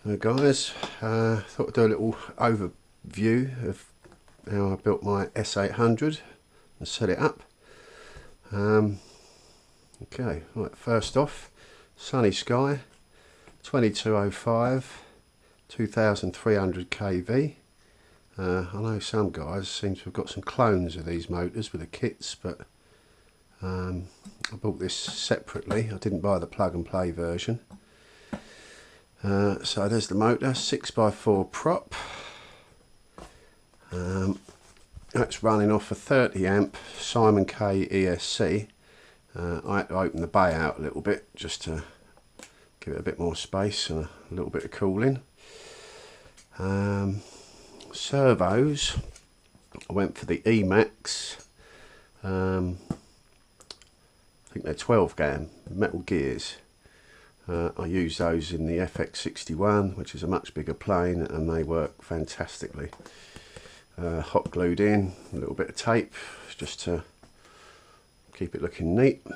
Guys, thought I'd do a little overview of how I built my S800 and set it up. Okay, right, first off, sunny sky, 2205, 2300 kV. I know some guys seem to have got some clones of these motors with the kits, but I bought this separately. I didn't buy the plug and play version. So there's the motor, 6x4 prop. That's running off a 30 amp Simon K ESC. I had to open the bay out a little bit just to give it a bit more space and a little bit of cooling. Servos, I went for the Emax. I think they're 12 gam metal gears. I use those in the FX61, which is a much bigger plane, and they work fantastically. Hot glued in, a little bit of tape just to keep it looking neat.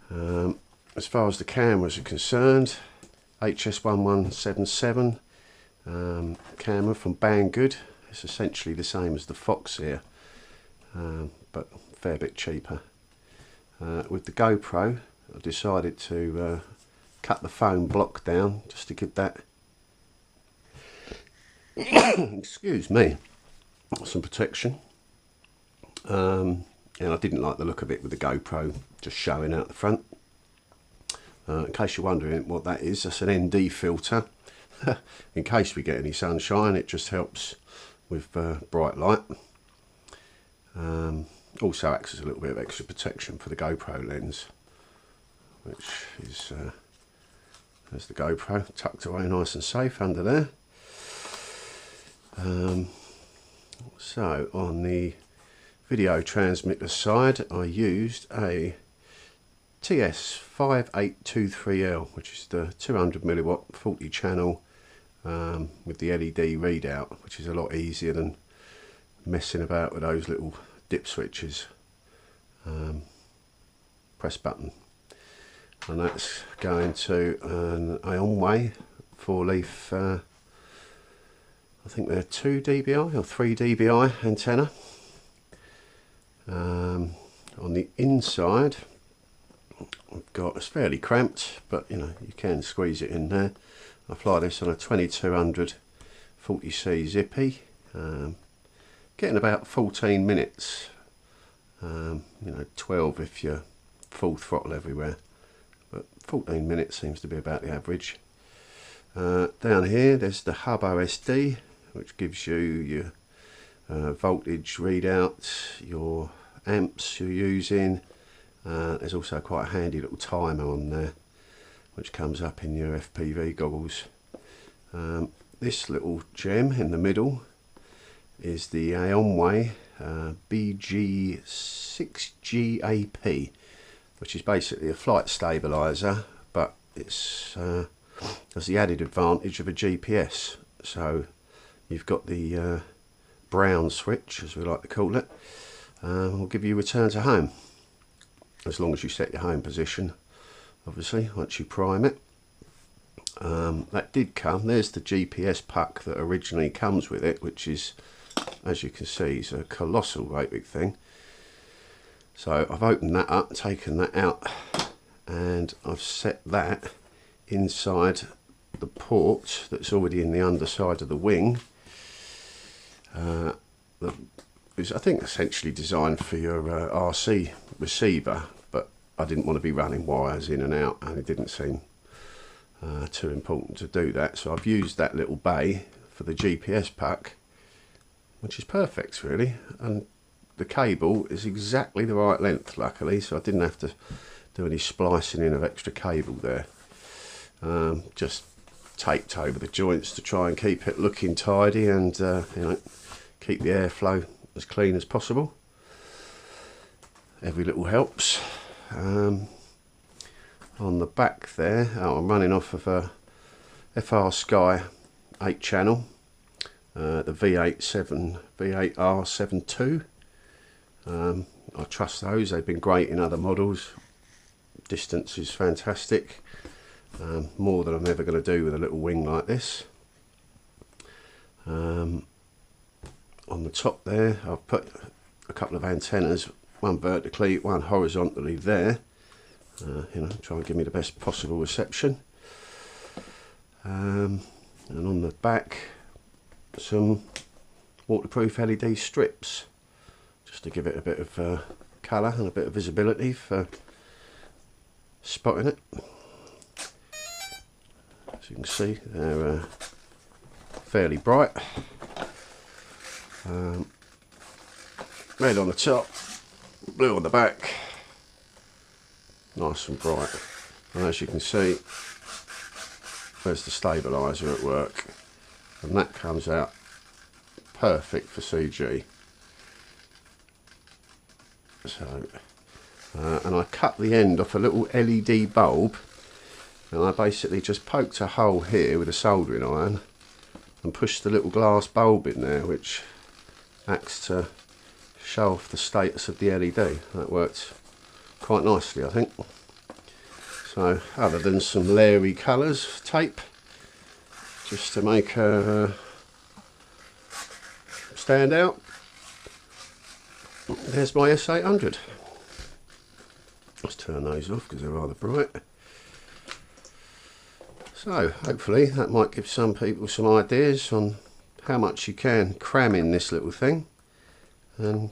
As far as the cameras are concerned, HS1177 camera from Banggood. It's essentially the same as the Fox here, but a fair bit cheaper. With the GoPro, I decided to cut the foam block down just to give that excuse me, some protection. And I didn't like the look of it with the GoPro just showing out the front. In case you're wondering what that is, that's an ND filter. In case we get any sunshine, it just helps with bright light. Also acts as a little bit of extra protection for the GoPro lens, which is there's the GoPro tucked away nice and safe under there. So on the video transmitter side, I used a TS5823L, which is the 200 milliwatt 40 channel with the LED readout, which is a lot easier than messing about with those little dip switches. Press button, and that's going to an Ionway 4-leaf, I think they're 2 dBi or 3 dBi antenna. On the inside, I've got, it's fairly cramped, but you know, you can squeeze it in there. I fly this on a 2200 40C zippy, getting about 14 minutes. You know, 12 if you're full throttle everywhere, but 14 minutes seems to be about the average. Down here there's the hub OSD, which gives you your voltage readout, your amps you're using. There's also quite a handy little timer on there, which comes up in your FPV goggles. This little gem in the middle is the Ionway BG 6G-AP, which is basically a flight stabilizer, but it's has the added advantage of a GPS. So you've got the brown switch, as we like to call it, will give you return to home, as long as you set your home position, obviously, once you prime it. That did come, there's the GPS puck that originally comes with it, which is, as you can see, is a colossal great big thing. So I've opened that up, taken that out, and I've set that inside the port that's already in the underside of the wing. Is, I think, essentially designed for your RC receiver, but I didn't want to be running wires in and out, and it didn't seem too important to do that. So I've used that little bay for the GPS puck, which is perfect really, and the cable is exactly the right length, luckily, so I didn't have to do any splicing in of extra cable there. Just taped over the joints to try and keep it looking tidy, and you know, keep the airflow as clean as possible. Every little helps. On the back there, I'm running off of a FR Sky 8 channel, the V8R72. I trust those, they've been great in other models. Distance is fantastic. more than I'm ever going to do with a little wing like this. On the top there I've put a couple of antennas, one vertically, one horizontally there, you know, try and give me the best possible reception. And on the back some waterproof LED strips, just to give it a bit of colour and a bit of visibility for spotting it. As you can see, they're fairly bright. Red on the top, blue on the back, nice and bright. And as you can see, there's the stabiliser at work, and that comes out perfect for CG. So, and I cut the end off a little LED bulb, and I basically just poked a hole here with a soldering iron and pushed the little glass bulb in there, which acts to show off the status of the LED. That worked quite nicely, I think. So, other than some Larry colours tape, just to make her stand out, there's my S800. Let's turn those off because they're rather bright. So, hopefully that might give some people some ideas on how much you can cram in this little thing. And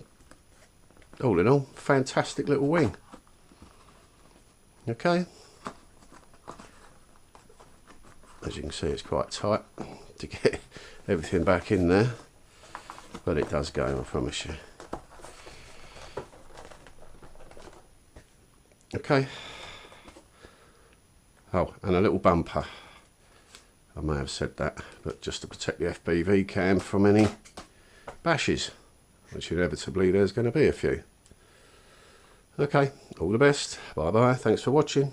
all in all, fantastic little wing. Okay. As you can see, it's quite tight to get everything back in there, but it does go, I promise you. Okay. Oh, and a little bumper. I may have said that, but just to protect the FPV cam from any bashes, which inevitably there's going to be a few. Okay, all the best. Bye bye. Thanks for watching.